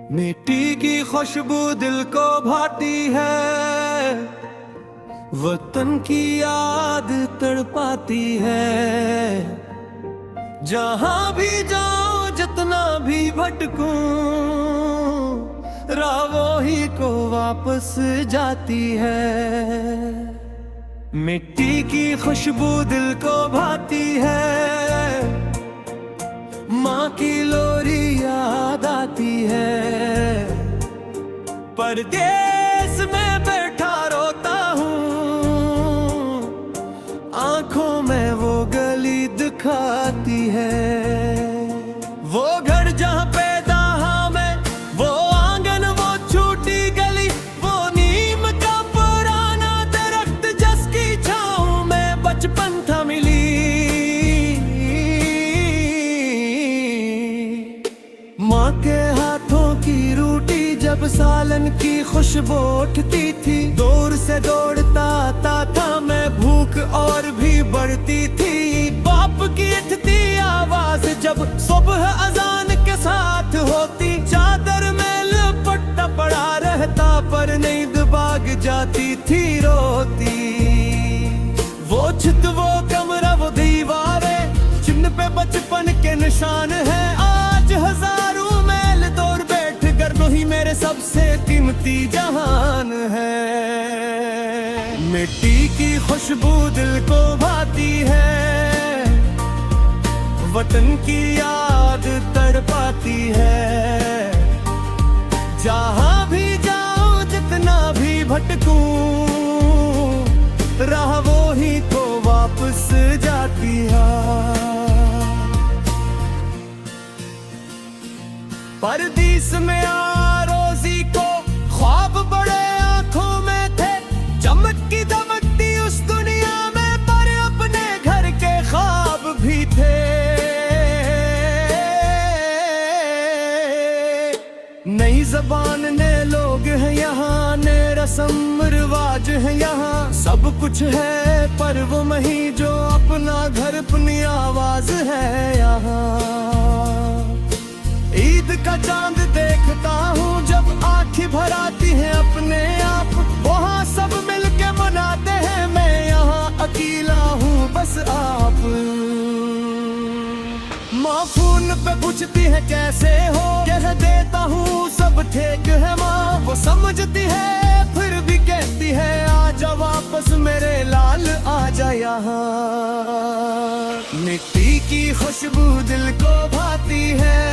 मिट्टी की खुशबू दिल को भाती है, वतन की याद तड़पाती है। जहां भी जाऊं जितना भी भटकूं, राहों ही को वापस जाती है। मिट्टी की खुशबू दिल को भाती है, माँ की लोरी याद आती है। परदेस में बैठा रोता हूँ, आंखों में वो गली दिखाती है। वो घर जहाँ पैदा मैं, वो आंगन, वो छोटी गली, वो नीम का पुराना दरख्त जिसकी छाँव में बचपन था मिली। माँ के हाथों की रोटी जब सालन की खुशबू उठती थी, दूर से दौड़ता आता था मैं, भूख और भी बढ़ती थी। बाप की उठती आवाज जब सुबह अजान के साथ होती, चादर में लपटा पड़ा रहता पर नींद भाग जाती थी रोती। वो छत, वो कमरा, वो दीवारें जिन पे बचपन के निशान है, आज हजारों मैल दूर बैठ कर वही मेरे सबसे कीमती जहान है। मिट्टी की खुशबू दिल को भाती है, वतन की याद तड़पाती है। जहां भी जाऊं जितना भी भटकूं, राह वो ही तो वापस जाती है। परदेस में रोजी को ख्वाब बड़े आंखों में थे, चमकती दमकती उस दुनिया में, पर अपने घर के ख्वाब भी थे। नई जबान ने लोग हैं यहाँ, ने रस्म रिवाज है यहाँ, सब कुछ है पर वो नहीं जो अपना घर, अपनी आवाज है यहाँ। ईद का चांद देखता हूँ जब आँखें भर आती हैं अपने आप, वहाँ सब मिलके मनाते हैं, मैं यहाँ अकेला हूँ बस आप। माँ फोन पे पूछती है कैसे हो, कह देता हूँ सब ठीक है माँ। वो समझती है फिर भी कहती है आजा वापस मेरे लाल आजा यहाँ। मिट्टी की खुशबू दिल को भाती है,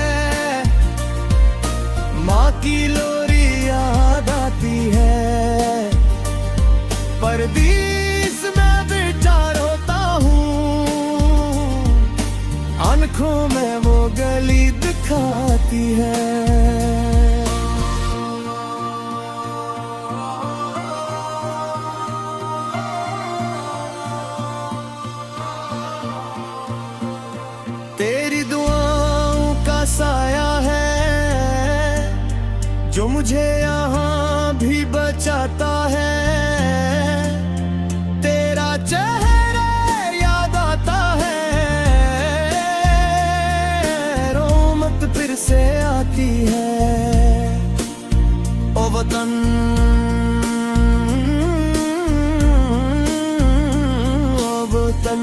माँ की लोरी याद आती है। परदेस में बैठा रोता हूँ, आंखों में वो गली दिखाती है। तेरी दुआओं का साया है जो मुझे यहाँ भी बचाता है। तेरा चेहरा याद आता है, रोमत फिर से आती है। ओ वतन, ओ वतन,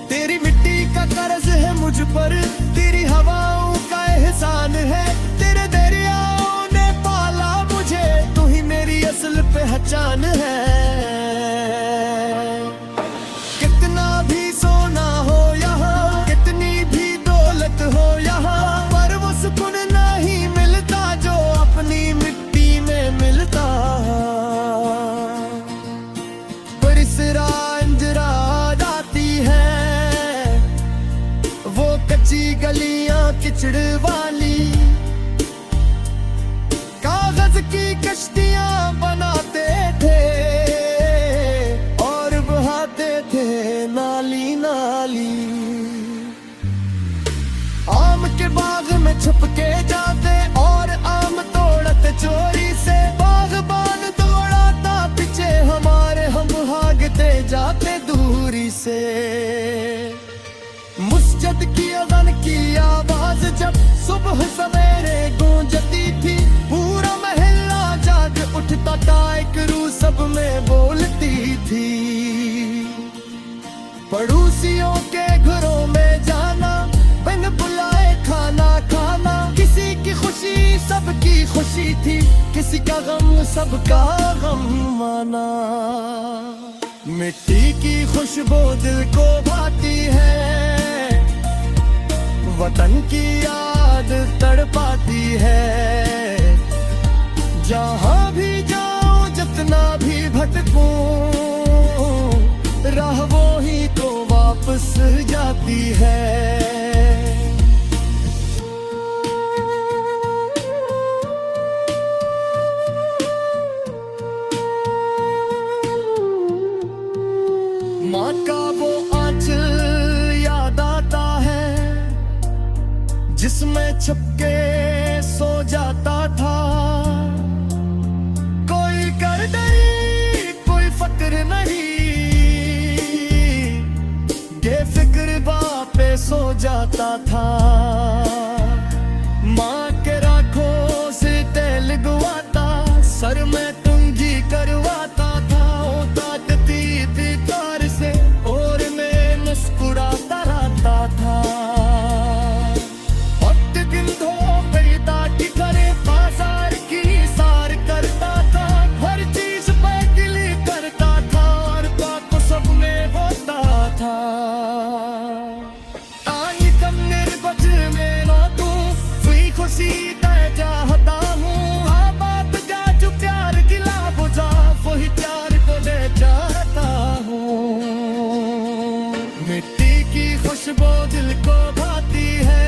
तेरी मिट्टी का कर्ज है मुझ पर, तेरी हवाओं का एहसान है। तेरे दरियाओं ने पाला मुझे, तू ही मेरी असल पहचान है। कितना भी सोना हो यहाँ, कितनी भी दौलत हो यहाँ, पर वो सुकून नहीं मिलता जो अपनी मिट्टी में मिलता। पर इस अंजरा जाती है, वो कच्ची गलियां किचड़ वाली, कागज की कश्तियां बनाते थे और बहाते थे नाली नाली। आम के बाग में छुप के जाते और आम तोड़ते चोरी से, बागबान दौड़ाता पीछे हमारे, हम भागते जाते दूरी से। मुस्जिद की अज़ान की आवाज जब सुबह सवेरे उठता था एक रू सब में बोलती थी। पड़ोसियों के घरों में जाना, बिन बुलाए खाना खाना, किसी की खुशी सबकी खुशी थी, किसी का गम सबका गम माना। मिट्टी की खुशबू दिल को भाती है, वतन की याद तड़पाती है। जहाँ भी जाऊं जितना भी भटकूं, राह वो ही तो वापस जाती है। माँ का वो आंचल याद आता है, जिसमें छपके सो जाता था। कोई करदरी कोई फक्र नहीं, बेफिक्र बापे सो जाता था। माँ के राखों से तेल गुवाता, सर में तुंगी करवाता था। ताकती दिकार से और मैं मुस्कुराता रहता था। वक्त दिन धो पैदा की करे बाजार की सार करता था। हर चीज पे गिली करता था और को सब में होता था। आई कम निर्बच में ना तू सुई खुशी तय चाहता हूँ। हाँ बात जा जो प्यार गिला बुझा, वही प्यार को ले जाता हूँ। मिट्टी की खुशबू दिल को भाती है,